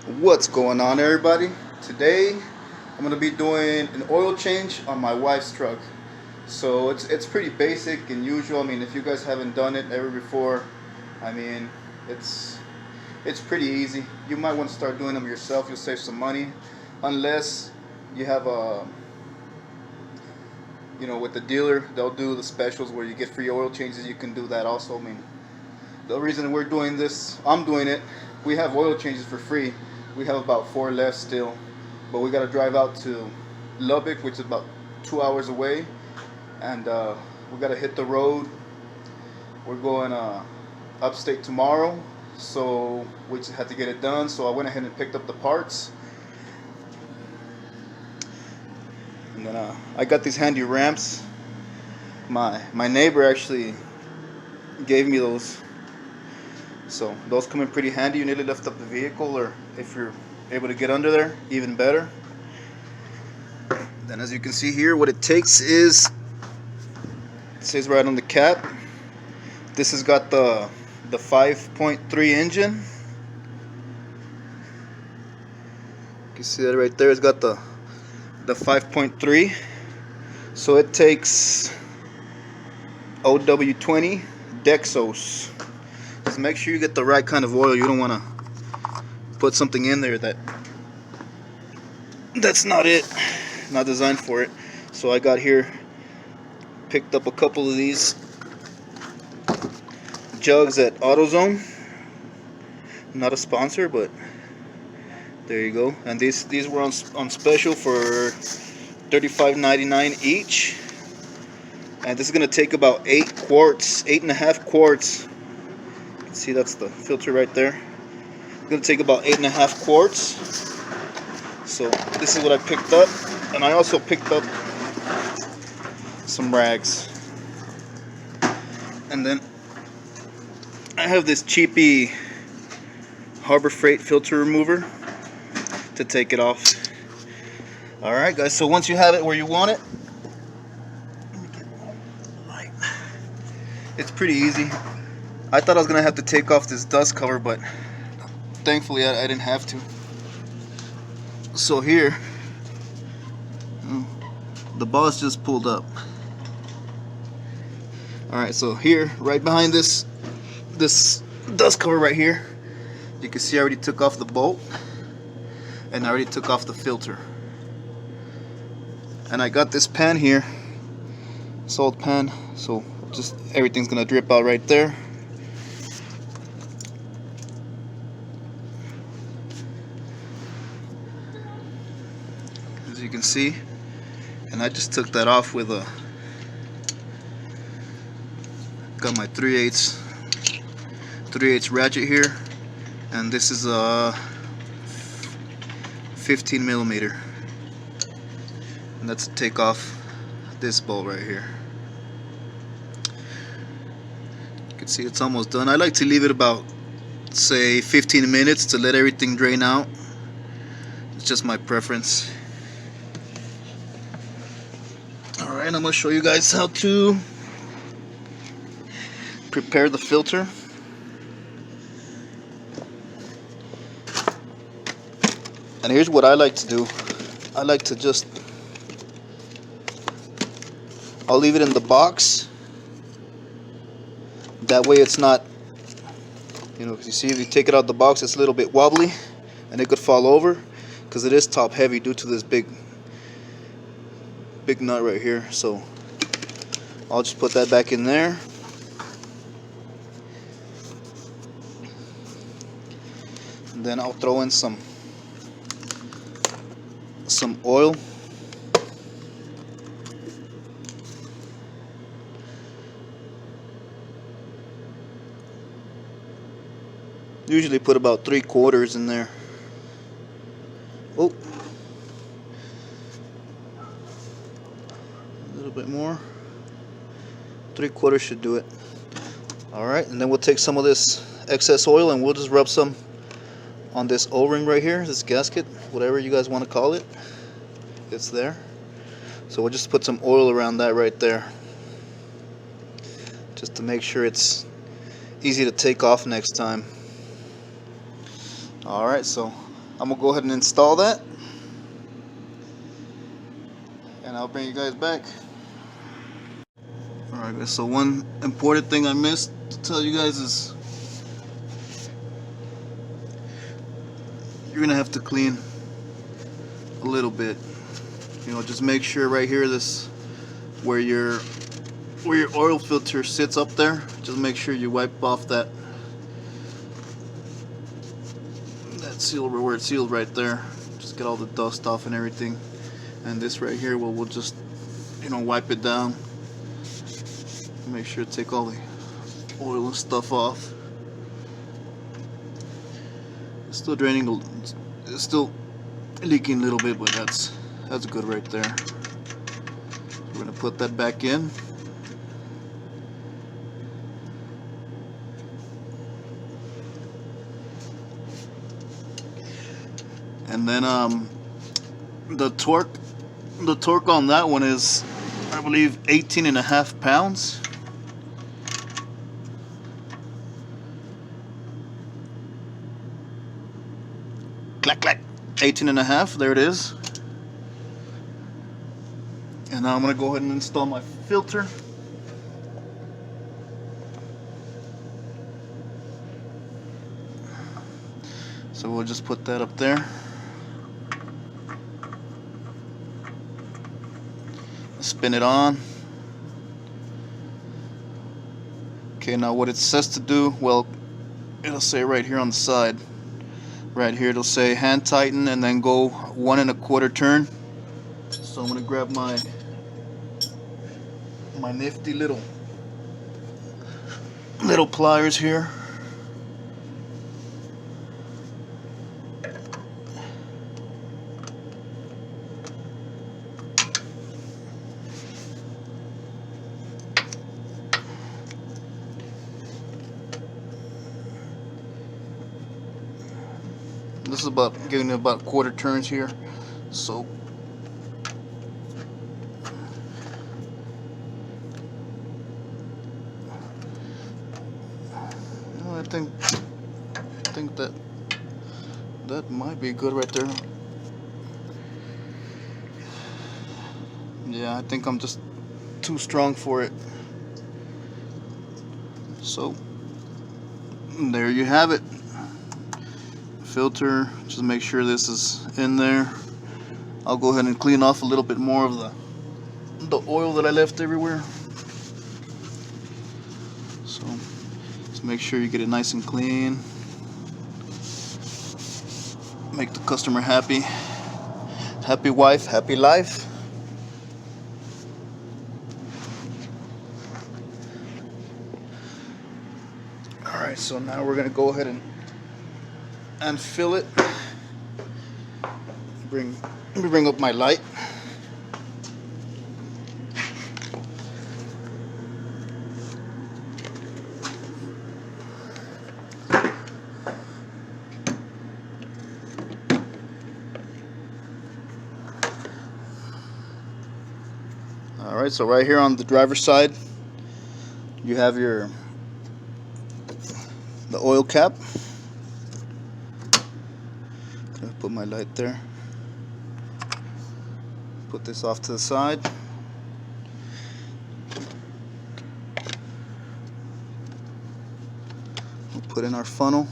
What's going on, everybody? Today I'm going to be doing an oil change on my wife's truck. So it's pretty basic and usual. I mean, if you guys haven't done it ever before, I mean, it's it's pretty easy. You might want to start doing them yourself. You'll save some money, unless you have a, with the dealer, they'll do the specials where you get free oil changes. You can do that also. I mean, the reason we're doing this, I'm doing it. We have oil changes for free. We have about 4 left still, but we got to drive out to Lubbock, which is about 2 hours away, and we got to hit the road. We're going upstate tomorrow, so we just had to get it done. So I went ahead and picked up the parts, and then I got these handy ramps. My neighbor actually gave me those. So those come in pretty handy. You nearly lift up the vehicle, or if you're able to get under there, even better. Then, as you can see here, what it takes is, it says right on the cap, this has got the 5.3 engine. You can see that right there. It's got the 5.3. So it takes OW20 Dexos. Just make sure you get the right kind of oil. You don't want to put something in there that's not it, not designed for it. So I got here, picked up a couple of these jugs at AutoZone. Not a sponsor, but there you go. And these were on special for $35.99 each. And this is gonna take about 8.5 quarts. See, that's the filter right there. It's gonna take about 8.5 quarts. So this is what I picked up, and I also picked up some rags. And then I have this cheapy Harbor Freight filter remover to take it off. All right, guys. So once you have it where you want it, it's pretty easy. I thought I was gonna have to take off this dust cover, but thankfully I didn't have to. So here, the boss just pulled up. Alright, so here, right behind this dust cover right here, you can see I already took off the bolt, and I already took off the filter. And I got this pan here, salt pan, so just everything's gonna drip out right there. As you can see, and I just took that off with got my 3/8 ratchet here, and this is a 15 millimeter, and that's to take off this bolt right here. You can see it's almost done. I like to leave it about, say, 15 minutes to let everything drain out. It's just my preference. Alright, I'm going to show you guys how to prepare the filter. And here's what I like to do. I like to I'll leave it in the box. That way it's not, because you see, if you take it out of the box, it's a little bit wobbly and it could fall over, because it is top heavy due to this big nut right here. So I'll just put that back in there. And then I'll throw in some oil. Usually put about 3/4 in there. Oh, a little bit more. 3/4 should do it. Alright, and then we'll take some of this excess oil and we'll just rub some on this O-ring right here, this gasket, whatever you guys want to call it. It's there. So we'll just put some oil around that right there, just to make sure it's easy to take off next time. Alright, so I'm gonna go ahead and install that, and I'll bring you guys back. Alright guys, so one important thing I missed to tell you guys is you're gonna have to clean a little bit. You know, just make sure right here, this where your oil filter sits up there, just make sure you wipe off that seal where it's sealed right there. Just get all the dust off and everything. And this right here, we'll just, you know, wipe it down. Make sure to take all the oil and stuff off. It's still draining, it's still leaking a little bit, but that's good right there. We're gonna put that back in. And then the torque on that one is, I believe, 18.5 pounds. Clack clack, 18.5. There it is. And now I'm gonna go ahead and install my filter. So we'll just put that up there. Spin it on. Okay, now what it says to do, well, it'll say right here on the side. Right here it'll say hand tighten and then go 1 1/4 turn. So I'm gonna grab my nifty little pliers here. This is about giving it about 1/4 turns here. So I think that might be good right there. Yeah, I think I'm just too strong for it. So there you have it. Filter, just make sure this is in there. I'll go ahead and clean off a little bit more of the oil that I left everywhere. So just make sure you get it nice and clean. Make the customer happy. Happy wife, happy life. Alright, so now we're gonna go ahead and fill it. Let me bring up my light. Alright, so right here on the driver's side you have the oil cap. Gonna put my light there. Put this off to the side. We'll put in our funnel.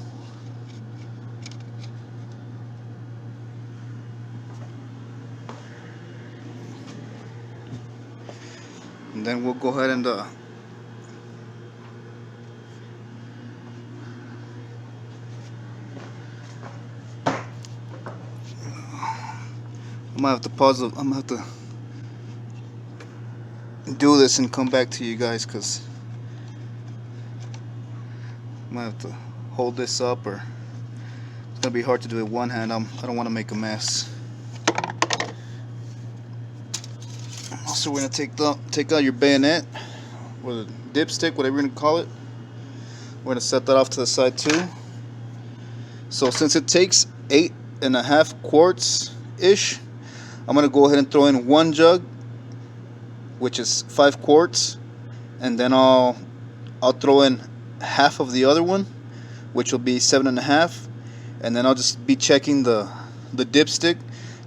And then we'll go ahead and I'm gonna have to pause. I'm gonna have to do this and come back to you guys, because I'm gonna have to hold this up, or it's gonna be hard to do it with one hand. I don't want to make a mess. Also, we're gonna take out your bayonet or the dipstick, whatever you're gonna call it. We're gonna set that off to the side too. So since it takes 8.5 quarts ish, I'm gonna go ahead and throw in one jug, which is 5 quarts, and then I'll throw in half of the other one, which will be 7.5, and then I'll just be checking the dipstick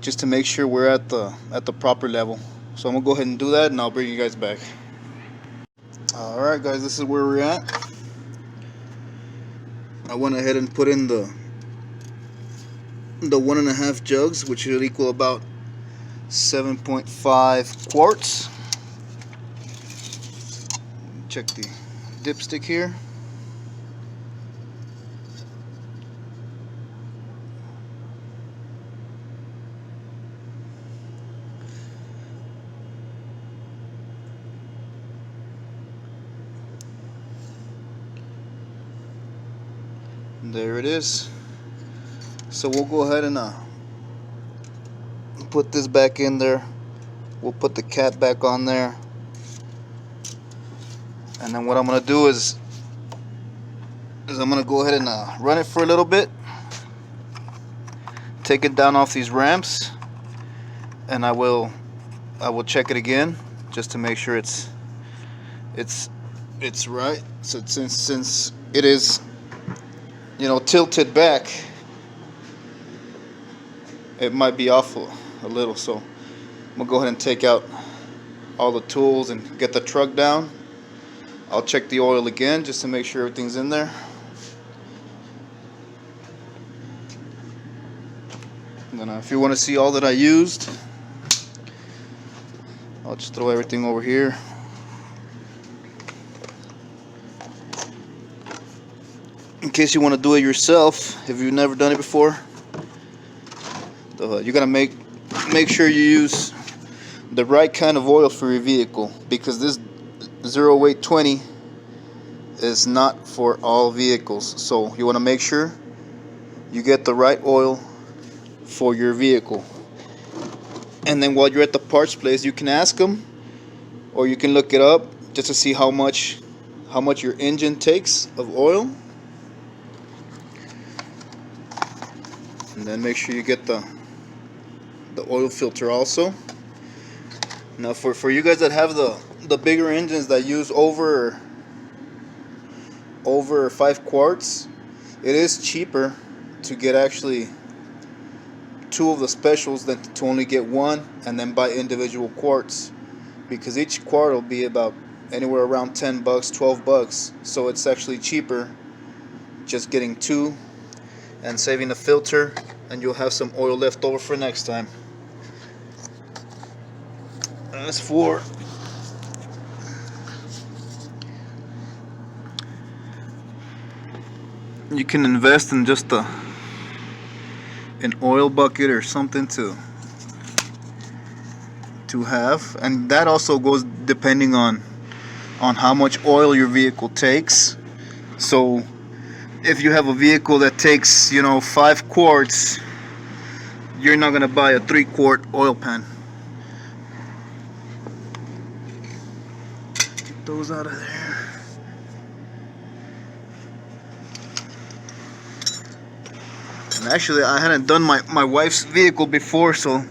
just to make sure we're at the proper level. So I'm gonna go ahead and do that, and I'll bring you guys back. Alright guys, this is where we're at. I went ahead and put in the 1.5 jugs, which should equal about 7.5 quarts. Check the dipstick here. There it is. So we'll go ahead and put this back in there. We'll put the cap back on there, and then what I'm gonna do is I'm gonna go ahead and run it for a little bit, take it down off these ramps, and I will check it again just to make sure it's right. So since it is, you know, tilted back, it might be off a little. So I'm gonna go ahead and take out all the tools and get the truck down. I'll check the oil again just to make sure everything's in there. And then if you want to see all that I used, I'll just throw everything over here. In case you want to do it yourself, if you've never done it before, you gotta make sure you use the right kind of oil for your vehicle, because this 0820 is not for all vehicles. So you want to make sure you get the right oil for your vehicle. And then while you're at the parts place, you can ask them, or you can look it up just to see how much your engine takes of oil. And then make sure you get the oil filter also. Now for you guys that have the bigger engines that use over 5 quarts, it is cheaper to get actually 2 of the specials than to only get 1 and then buy individual quarts, because each quart will be about anywhere around $10, $12. So it's actually cheaper just getting 2 and saving the filter, and you'll have some oil left over for next time. As for you can invest in just an oil bucket or something to have, and that also goes depending on how much oil your vehicle takes. So if you have a vehicle that takes, you know, 5 quarts, you're not gonna buy a 3-quart oil pan. Get those out of there. And actually, I hadn't done my wife's vehicle before, so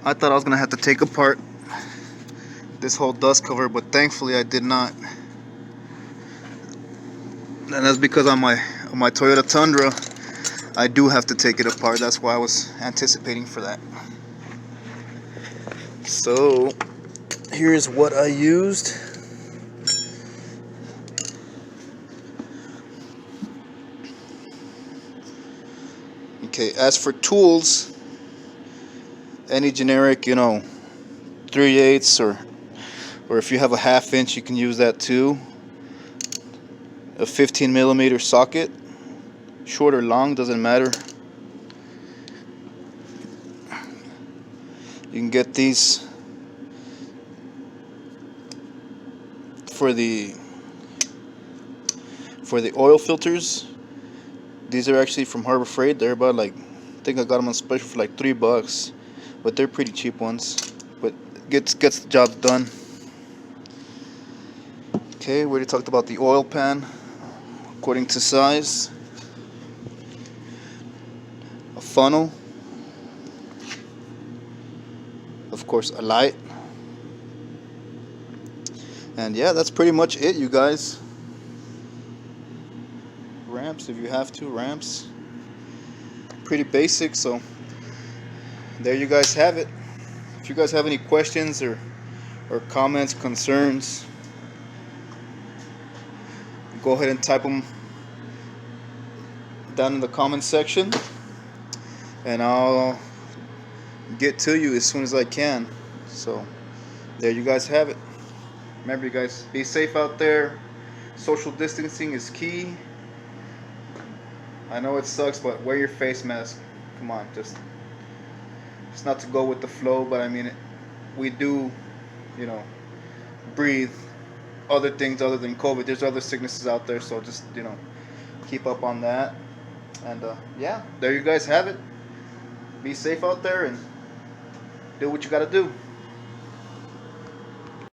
I thought I was gonna have to take apart this whole dust cover, but thankfully I did not. And that's because on my Toyota Tundra, I do have to take it apart. That's why I was anticipating for that. So here's what I used. Okay, as for tools, any generic, you know, 3/8 or if you have a 1/2 inch, you can use that too. A 15mm socket, short or long, doesn't matter. You can get these for the oil filters. These are actually from Harbor Freight. They're about, like, I think I got them on special for like $3, but they're pretty cheap ones. But gets the job done. Okay, we already talked about the oil pan. According to size, a funnel, of course a light, and yeah, that's pretty much it, you guys. Ramps, if you have to, ramps. pretty basic. So there you guys have it. If you guys have any questions or comments, concerns, go ahead and type them down in the comment section, and I'll get to you as soon as I can. So there you guys have it. Remember, you guys, be safe out there. Social distancing is key. I know it sucks, but wear your face mask. Come on, just it's not to go with the flow, but I mean, we do, breathe other things other than COVID. There's other sicknesses out there, so just, keep up on that. And yeah, there you guys have it. Be safe out there and do what you gotta do.